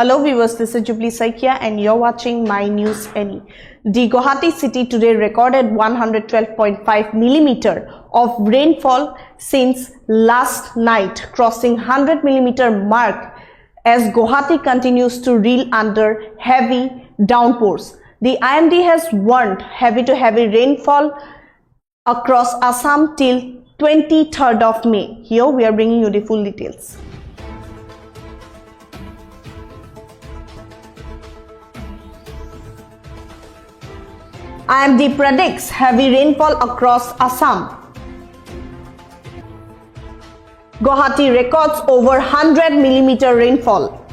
Hello viewers, this is Jubilee Saikia and you're watching My News Any. The Guwahati city today recorded 112.5 millimeter of rainfall since last night, crossing 100 millimeter mark as Guwahati continues to reel under heavy downpours. The IMD has warned heavy to heavy rainfall across Assam till 23rd of May. Here we are bringing you the full details. IMD predicts heavy rainfall across Assam. Guwahati records over 100 millimeter rainfall.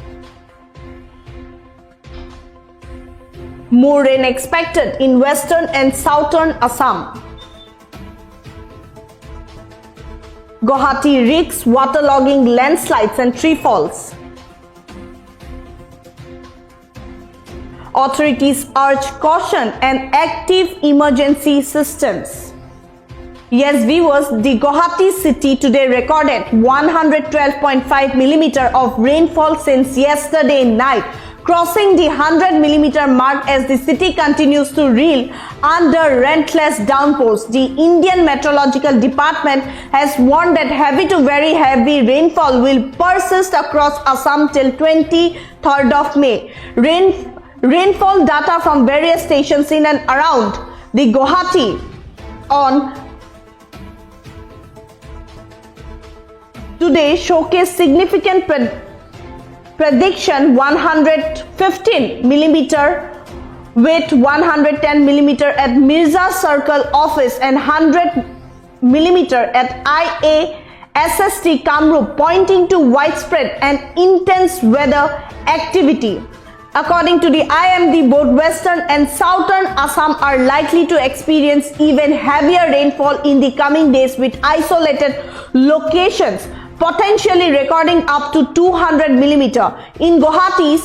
More rain expected in western and southern Assam. Guwahati risks waterlogging, landslides and tree falls. Authorities urge caution and active emergency systems. Yes viewers, the Guwahati city today recorded 112.5 millimeter of rainfall since yesterday night, crossing the 100 millimeter mark as the city continues to reel under relentless downpours. The Indian Meteorological Department has warned that heavy to very heavy rainfall will persist across Assam till 23rd of May. Rainfall data from various stations in and around the Guwahati on today showcase significant prediction 115 millimeter with 110 millimeter at Mirza Circle office and 100 millimeter at IASST Kamrup, pointing to widespread and intense weather activity. According to the IMD, both western and southern Assam are likely to experience even heavier rainfall in the coming days, with isolated locations potentially recording up to 200 millimeter. In Guwahati,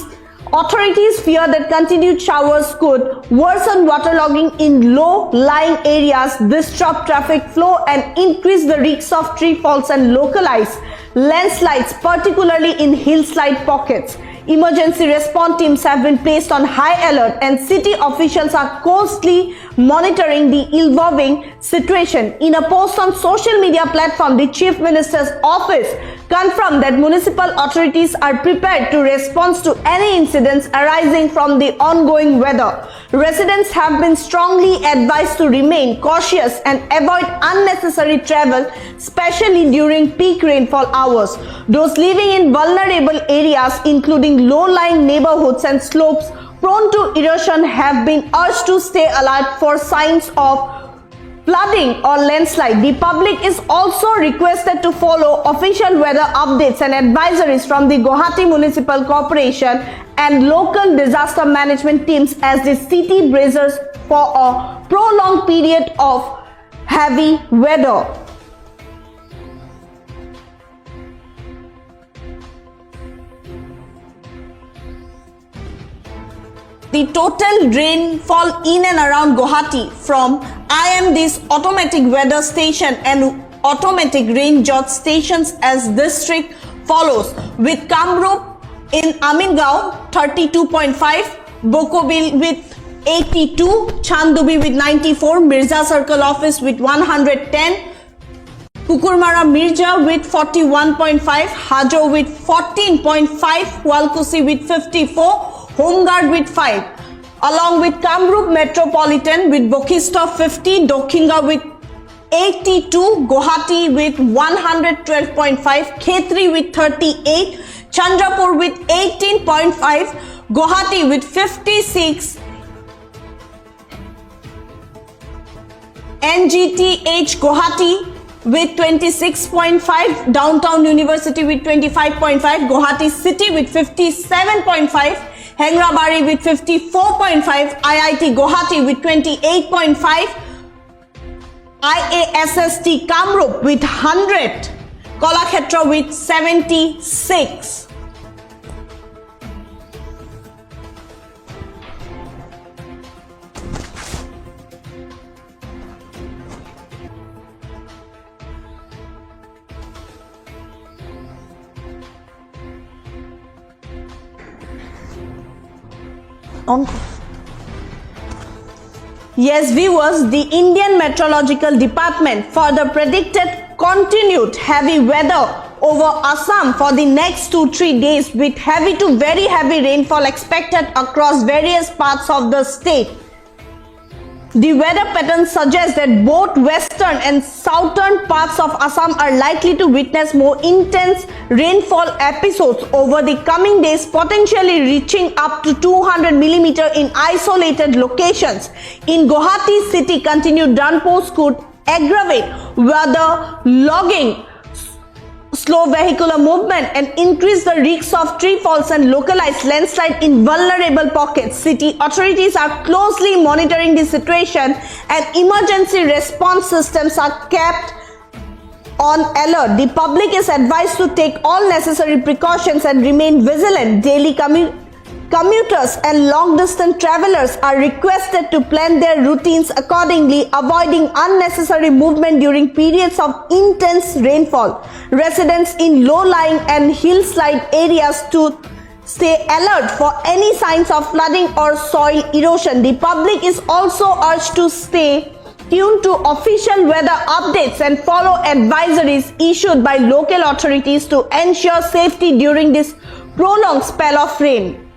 authorities fear that continued showers could worsen waterlogging in low-lying areas, disrupt traffic flow and increase the risks of tree falls and localized landslides, particularly in hillside pockets. Emergency response teams have been placed on high alert and city officials are closely monitoring the evolving situation. In a post on social media platform, the Chief Minister's office confirmed that municipal authorities are prepared to respond to any incidents arising from the ongoing weather. Residents have been strongly advised to remain cautious and avoid unnecessary travel, especially during peak rainfall hours. Those living in vulnerable areas, including low-lying neighborhoods and slopes prone to erosion, have been urged to stay alert for signs of flooding or landslide. The public is also requested to follow official weather updates and advisories from the Guwahati Municipal Corporation and local disaster management teams as the city braces for a prolonged period of heavy weather. The total rainfall in and around Guwahati from IMD's automatic weather station and automatic rain gauge stations as district follows, with Kamrup in Amingaon 32.5, Bokobil with 82, Chandubi with 94, Mirza Circle office with 110, Kukurmara Mirja with 41.5, Hajo with 14.5, Walkusi with 54, Homeguard with 5, along with Kamrup Metropolitan with Bokista 50, Dokhinga with 82, Guwahati with 112.5, Khetri with 38, Chandrapur with 18.5, Guwahati with 56, NGTH Guwahati with 26.5, Downtown University with 25.5, Guwahati City with 57.5, Hengrabari with 54.5, IIT Guwahati with 28.5, IASST Kamrup with 100, Kolakshetra with 76. Yes, viewers, the Indian Meteorological Department further predicted continued heavy weather over Assam for the next 2-3 days with heavy to very heavy rainfall expected across various parts of the state. The weather pattern suggests that both western and southern parts of Assam are likely to witness more intense rainfall episodes over the coming days, potentially reaching up to 200 mm in isolated locations. In Guwahati city, continued downpours could aggravate weather logging, slow vehicular movement and increase the risks of tree falls and localized landslide in vulnerable pockets. City authorities are closely monitoring the situation and emergency response systems are kept on alert. The public is advised to take all necessary precautions and remain vigilant. Daily commuters and long-distance travelers are requested to plan their routines accordingly, avoiding unnecessary movement during periods of intense rainfall. Residents in low-lying and hillside areas to stay alert for any signs of flooding or soil erosion. The public is also urged to stay tuned to official weather updates and follow advisories issued by local authorities to ensure safety during this prolonged spell of rain.